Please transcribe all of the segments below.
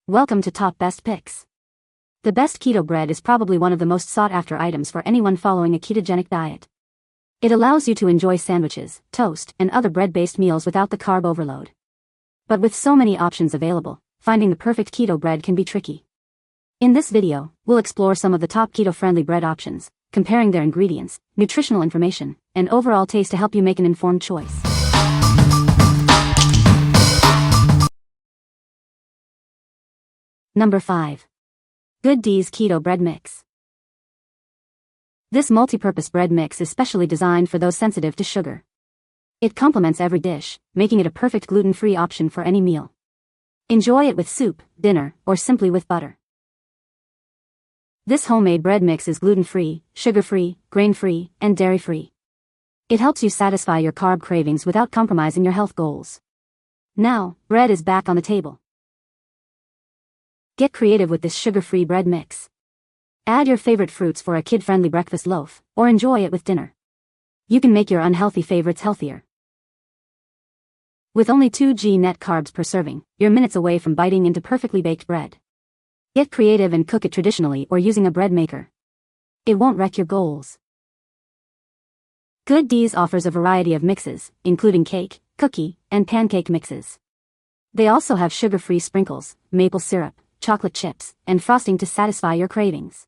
Welcome to Top Best Picks. The best keto bread is probably one of the most sought-after items for anyone following a ketogenic diet. It allows you to enjoy sandwiches, toast, and other bread-based meals without the carb overload. But with so many options available, finding the perfect keto bread can be tricky. In this video, we'll explore some of the top keto-friendly bread options, comparing their ingredients, nutritional information, and overall taste to help you make an informed choice. Number 5. Good DEE'S Keto Bread Mix. This multi-purpose bread mix is specially designed for those sensitive to sugar. It complements every dish, making it a perfect gluten-free option for any meal. Enjoy it with soup, dinner, or simply with butter. This homemade bread mix is gluten-free, sugar-free, grain-free, and dairy-free. It helps you satisfy your carb cravings without compromising your health goals. Now, bread is back on the table. Get creative with this sugar-free bread mix. Add your favorite fruits for a kid-friendly breakfast loaf, or enjoy it with dinner. You can make your unhealthy favorites healthier. With only 2g net carbs per serving, you're minutes away from biting into perfectly baked bread. Get creative and cook it traditionally or using a bread maker. It won't wreck your goals. Good DEE'S offers a variety of mixes, including cake, cookie, and pancake mixes. They also have sugar-free sprinkles, maple syrup, chocolate chips, and frosting to satisfy your cravings.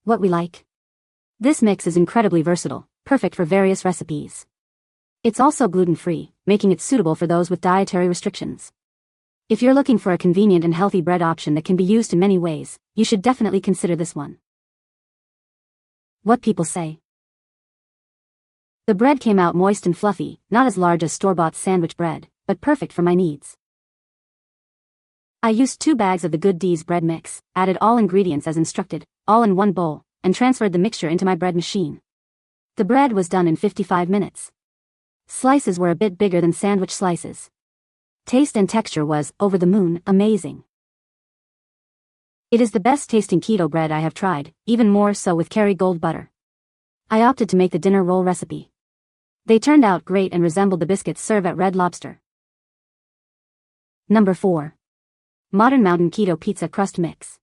What we like. This mix is incredibly versatile, perfect for various recipes. It's also gluten-free, making it suitable for those with dietary restrictions. If you're looking for a convenient and healthy bread option that can be used in many ways, you should definitely consider this one. What people say. The bread came out moist and fluffy, not as large as store-bought sandwich bread, but perfect for my needs. I used 2 bags of the Good DEE'S bread mix, added all ingredients as instructed, all in one bowl, and transferred the mixture into my bread machine. The bread was done in 55 minutes. Slices were a bit bigger than sandwich slices. Taste and texture was, over the moon, amazing. It is the best tasting keto bread I have tried, even more so with Kerrygold butter. I opted to make the dinner roll recipe. They turned out great and resembled the biscuits served at Red Lobster. Number 4. Modern Mountain Keto Pizza Crust Mix.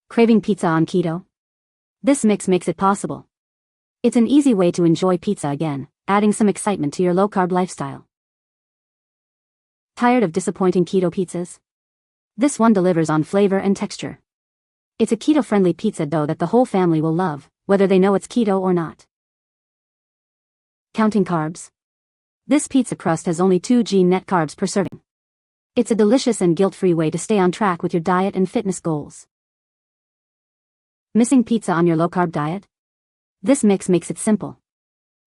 Craving pizza on keto? This mix makes it possible. It's an easy way to enjoy pizza again, adding some excitement to your low-carb lifestyle. Tired of disappointing keto pizzas? This one delivers on flavor and texture. It's a keto-friendly pizza dough that the whole family will love, whether they know it's keto or not. Counting carbs? This pizza crust has only 2g net carbs per serving. It's a delicious and guilt-free way to stay on track with your diet and fitness goals. Missing pizza on your low-carb diet? This mix makes it simple.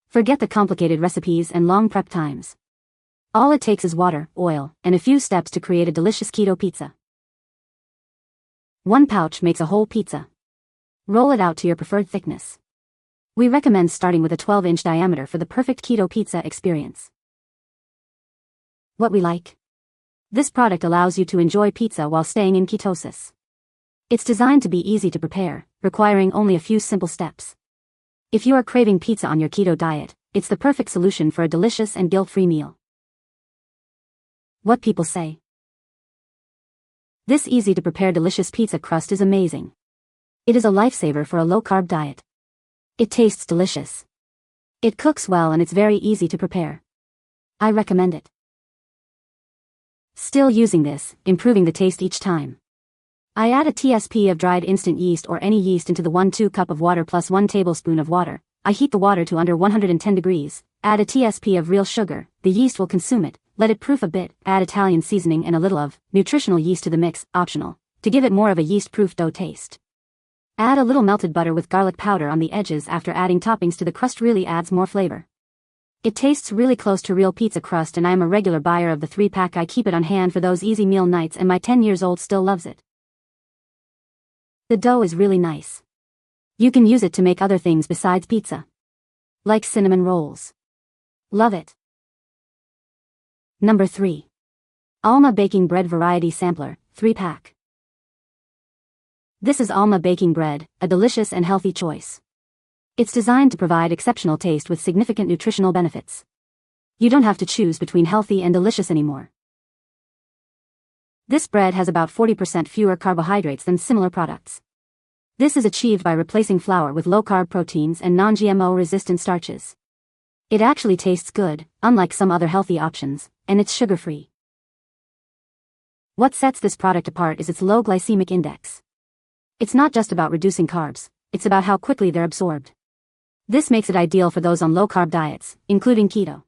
Forget the complicated recipes and long prep times. All it takes is water, oil, and a few steps to create a delicious keto pizza. One pouch makes a whole pizza. Roll it out to your preferred thickness. We recommend starting with a 12-inch diameter for the perfect keto pizza experience. What we like. This product allows you to enjoy pizza while staying in ketosis. It's designed to be easy to prepare, requiring only a few simple steps. If you are craving pizza on your keto diet, it's the perfect solution for a delicious and guilt-free meal. What people say. This easy-to-prepare delicious pizza crust is amazing. It is a lifesaver for a low-carb diet. It tastes delicious. It cooks well and it's very easy to prepare. I recommend it. Still using this, improving the taste each time. I add a TSP of dried instant yeast or any yeast into the 1/2 cup of water plus 1 tablespoon of water. I heat the water to under 110 degrees, add a TSP of real sugar, the yeast will consume it, let it proof a bit, add Italian seasoning and a little of nutritional yeast to the mix, optional, to give it more of a yeast-proof dough taste. Add a little melted butter with garlic powder on the edges after adding toppings to the crust really adds more flavor. It tastes really close to real pizza crust and I am a regular buyer of the 3-pack. I keep it on hand for those easy meal nights and my 10-year-old still loves it. The dough is really nice. You can use it to make other things besides pizza. Like cinnamon rolls. Love it. Number 3. Alma Baking Bread Variety Sampler, 3-pack. This is Alma Baking Bread, a delicious and healthy choice. It's designed to provide exceptional taste with significant nutritional benefits. You don't have to choose between healthy and delicious anymore. This bread has about 40% fewer carbohydrates than similar products. This is achieved by replacing flour with low-carb proteins and non-GMO resistant starches. It actually tastes good, unlike some other healthy options, and it's sugar-free. What sets this product apart is its low glycemic index. It's not just about reducing carbs, it's about how quickly they're absorbed. This makes it ideal for those on low-carb diets, including keto.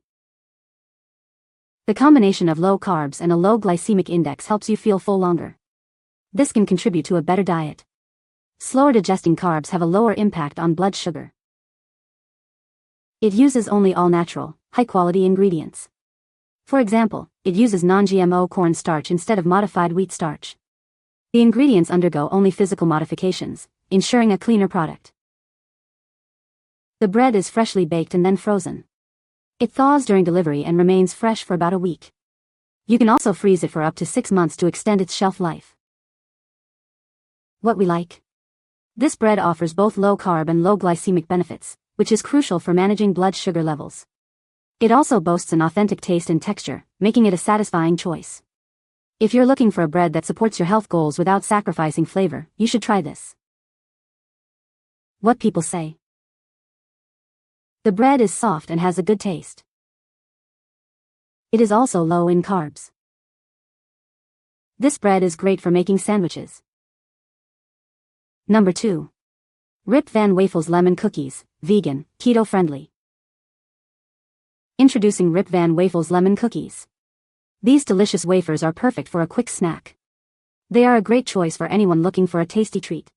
The combination of low carbs and a low glycemic index helps you feel full longer. This can contribute to a better diet. Slower digesting carbs have a lower impact on blood sugar. It uses only all-natural, high-quality ingredients. For example, it uses non-GMO corn starch instead of modified wheat starch. The ingredients undergo only physical modifications, ensuring a cleaner product. The bread is freshly baked and then frozen. It thaws during delivery and remains fresh for about a week. You can also freeze it for up to 6 months to extend its shelf life. What we like. This bread offers both low carb and low glycemic benefits, which is crucial for managing blood sugar levels. It also boasts an authentic taste and texture, making it a satisfying choice. If you're looking for a bread that supports your health goals without sacrificing flavor, you should try this. What people say. The bread is soft and has a good taste. It is also low in carbs. This bread is great for making sandwiches. Number 2. Rip Van Wafels Lemon Cookies, Vegan, Keto-Friendly. Introducing Rip Van Wafels Lemon Cookies. These delicious wafers are perfect for a quick snack. They are a great choice for anyone looking for a tasty treat.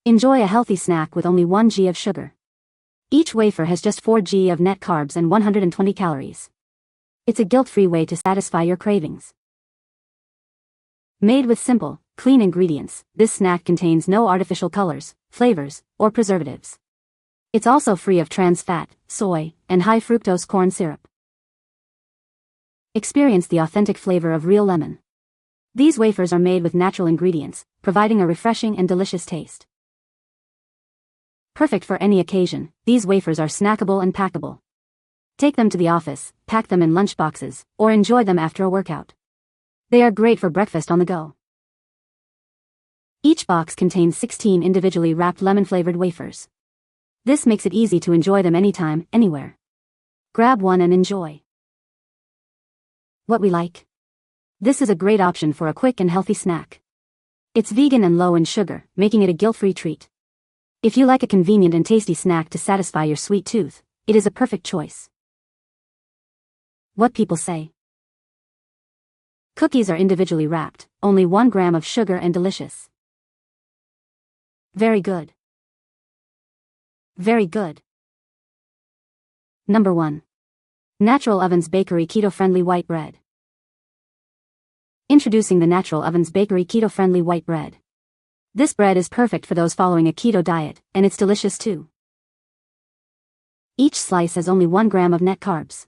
Enjoy a healthy snack with only 1 g of sugar. Each wafer has just 4 g of net carbs and 120 calories. It's a guilt-free way to satisfy your cravings. Made with simple, clean ingredients, this snack contains no artificial colors, flavors, or preservatives. It's also free of trans fat, soy, and high fructose corn syrup. Experience the authentic flavor of real lemon. These wafers are made with natural ingredients, providing a refreshing and delicious taste. Perfect for any occasion, these wafers are snackable and packable. Take them to the office, pack them in lunch boxes, or enjoy them after a workout. They are great for breakfast on the go. Each box contains 16 individually wrapped lemon-flavored wafers. This makes it easy to enjoy them anytime, anywhere. Grab one and enjoy. What we like. This is a great option for a quick and healthy snack. It's vegan and low in sugar, making it a guilt-free treat. If you like a convenient and tasty snack to satisfy your sweet tooth, it is a perfect choice. What people say. Cookies are individually wrapped, only 1 gram of sugar and delicious. Very good. Very good. Number 1. Natural Ovens Bakery Keto-Friendly White Bread. Introducing the Natural Ovens Bakery Keto-Friendly White Bread. This bread is perfect for those following a keto diet, and it's delicious too. Each slice has only 1 gram of net carbs.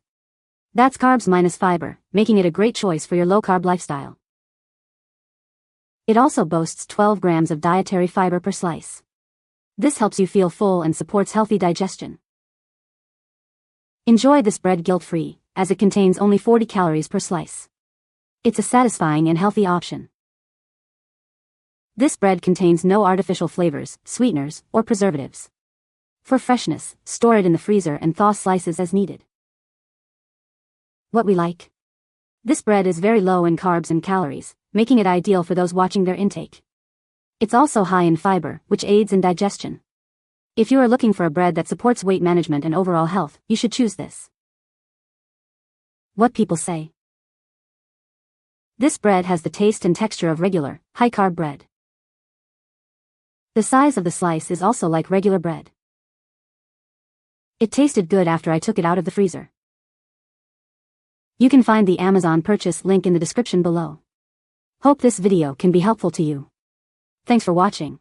That's carbs minus fiber, making it a great choice for your low-carb lifestyle. It also boasts 12 grams of dietary fiber per slice. This helps you feel full and supports healthy digestion. Enjoy this bread guilt-free, as it contains only 40 calories per slice. It's a satisfying and healthy option. This bread contains no artificial flavors, sweeteners, or preservatives. For freshness, store it in the freezer and thaw slices as needed. What we like. This bread is very low in carbs and calories, making it ideal for those watching their intake. It's also high in fiber, which aids in digestion. If you are looking for a bread that supports weight management and overall health, you should choose this. What people say. This bread has the taste and texture of regular, high-carb bread. The size of the slice is also like regular bread. It tasted good after I took it out of the freezer. You can find the Amazon purchase link in the description below. Hope this video can be helpful to you. Thanks for watching.